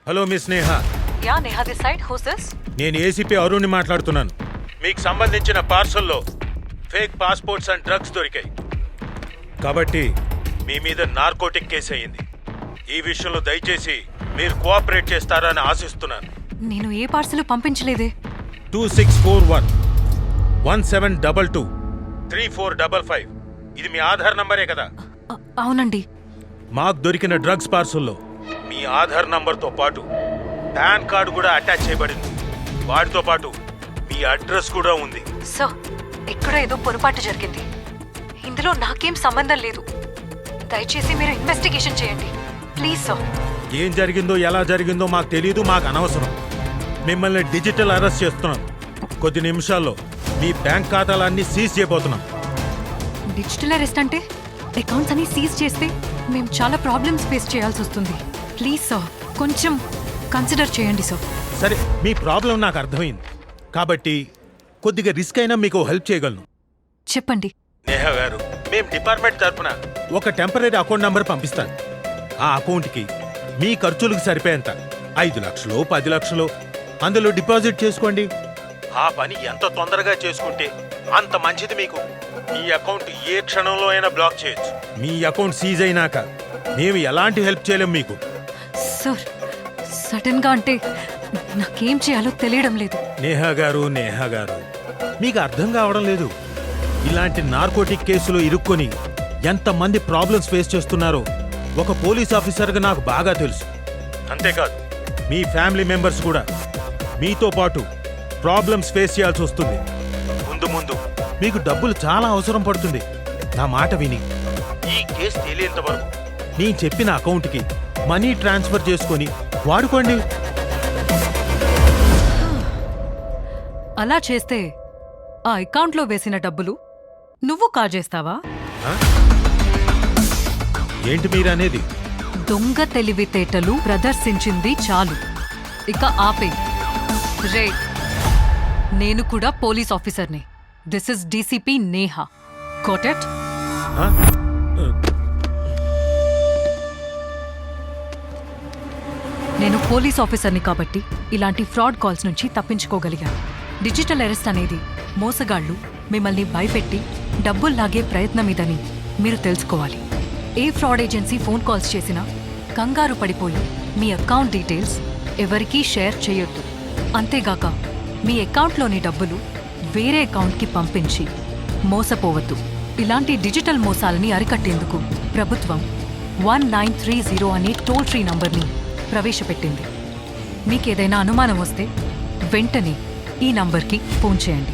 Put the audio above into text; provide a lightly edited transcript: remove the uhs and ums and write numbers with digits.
Hello miss Neha. Yeah Neha this side. Who's this? నేను ACP అరుణ్ని మాట్లాడుతున్నాను. మీకు సంబంధించిన పార్సల్లో ఫేక్ పాస్పోర్ట్స్ అండ్ డ్రగ్స్ దొరికాయి కాబట్టి మీ మీద నార్కోటిక్ కేసు అయ్యింది. ఈ విషయంలో దయచేసి మీరు కోఆపరేట్ చేస్తారని ఆశిస్తున్నాను. నేను ఏ పార్సల్ పంపించలేదే. 2641 1722 3455 ఇది మీ ఆధార్ నంబరే కదా? అవునండి. మాకు దొరికిన డ్రగ్స్ పార్సల్లో మీ ఆధార్ నంబర్తో పాటు పాన్ కార్డు కూడా అటాచ్ చేయబడింది. వాటితో పాటు మీ అడ్రస్ కూడా ఉంది. సో ఇక్కడ ఏదో పొరపాటు జరిగింది. ఇందులో నాకేం సంబంధం లేదు. దయచేసి మీరు ఇన్వెస్టిగేషన్ చేయండి ప్లీజ్ సార్. ఏం జరిగిందో ఎలా జరిగిందో మాకు తెలియదు, మాకు అనవసరం. మిమ్మల్ని డిజిటల్ అరెస్ట్ చేస్తున్నాం. కొద్ది నిమిషాల్లో మీ బ్యాంక్ ఖాతాలన్నీ సీజ్ చేయబోతున్నాం. డిజిటల్ అరెస్ట్ అంటే అకౌంట్స్ అన్ని సీజ్ చేస్తే మేము చాలా ప్రాబ్లమ్స్ ఫేస్ చేయాల్సి వస్తుంది. ప్లీజ్ సార్ కొంచెం కన్సిడర్ చేయండి సార్. సరే, మీ ప్రాబ్లం నాకు అర్థమైంది కాబట్టి కొద్దిగా రిస్క్ అయినా మీకు హెల్ప్ చేయగలను. చెప్పండి. నేహా గారు, మేము డిపార్ట్మెంట్ తరఫున ఒక టెంపరీ అకౌంట్ నంబర్ పంపిస్తాను. ఆ అకౌంట్కి మీ ఖర్చులకు సరిపోయేంత 5 లక్షలు 10 లక్షలు అందులో డిపాజిట్ చేసుకోండి. ఆ పని ఎంత తొందరగా చేసుకుంటే అంత మంచిది మీకు. మీ అకౌంట్ ఏ క్షణంలో అయినా బ్లాక్ చేయొచ్చు. మీ అకౌంట్ సీజ్ అయినాక మేము ఎలాంటి హెల్ప్ చేయలేం మీకు. సార్ సడన్ గా అంటే నాకేం చేయాలో తెలియడం లేదు. నేహా గారు, మీకు అర్థం కావడం లేదు. ఇలాంటి నార్కోటిక్ కేసులో ఇరుక్కొని ఎంతమంది ప్రాబ్లమ్స్ ఫేస్ చేస్తున్నారో ఒక పోలీస్ ఆఫీసర్గా నాకు బాగా తెలుసు. అంతేకాదు మీ ఫ్యామిలీ మెంబర్స్ కూడా మీతో పాటు ప్రాబ్లమ్స్ ఫేస్ చేయాల్సి వస్తుంది. ముందు ముందు మీకు డబ్బులు చాలా అవసరం పడుతుంది. నా మాట విని ఈ కేసు తేలేంత వరకు నేను చెప్పిన అకౌంట్కి మనీ ట్రాన్స్ఫర్ చేసుకొని వాడుకోండి. అలా చేస్తే ఆ అకౌంట్లో వేసిన డబ్బులు నువ్వు కాజేస్తావా? ఏంటి మీరనేది? దొంగ తెలివితేటలు ప్రదర్శించింది చాలు, ఇక ఆపే. రే, నేను కూడా పోలీస్ ఆఫీసర్ని. This is DCP Neha. Got it? నేను పోలీస్ ఆఫీసర్ని కాబట్టి ఇలాంటి ఫ్రాడ్ కాల్స్ నుంచి తప్పించుకోగలిగాను. డిజిటల్ అరెస్ట్ అనేది మోసగాళ్లు మిమ్మల్ని భయపెట్టి డబ్బులు లాగే ప్రయత్నం ఇదని మీరు తెలుసుకోవాలి. ఏ ఫ్రాడ్ ఏజెన్సీ ఫోన్ కాల్స్ చేసినా కంగారు పడిపోయి మీ అకౌంట్ డీటెయిల్స్ ఎవరికీ షేర్ చేయొద్దు. అంతేగాక మీ అకౌంట్లోని డబ్బులు వేరే అకౌంట్కి పంపించి మోసపోవద్దు. ఇలాంటి డిజిటల్ మోసాలని అరికట్టేందుకు ప్రభుత్వం 1930 అనే టోల్ ఫ్రీ నంబర్ని ప్రవేశపెట్టింది. మీకేదైనా అనుమానం వస్తే వెంటనే ఈ నంబర్కి ఫోన్ చేయండి.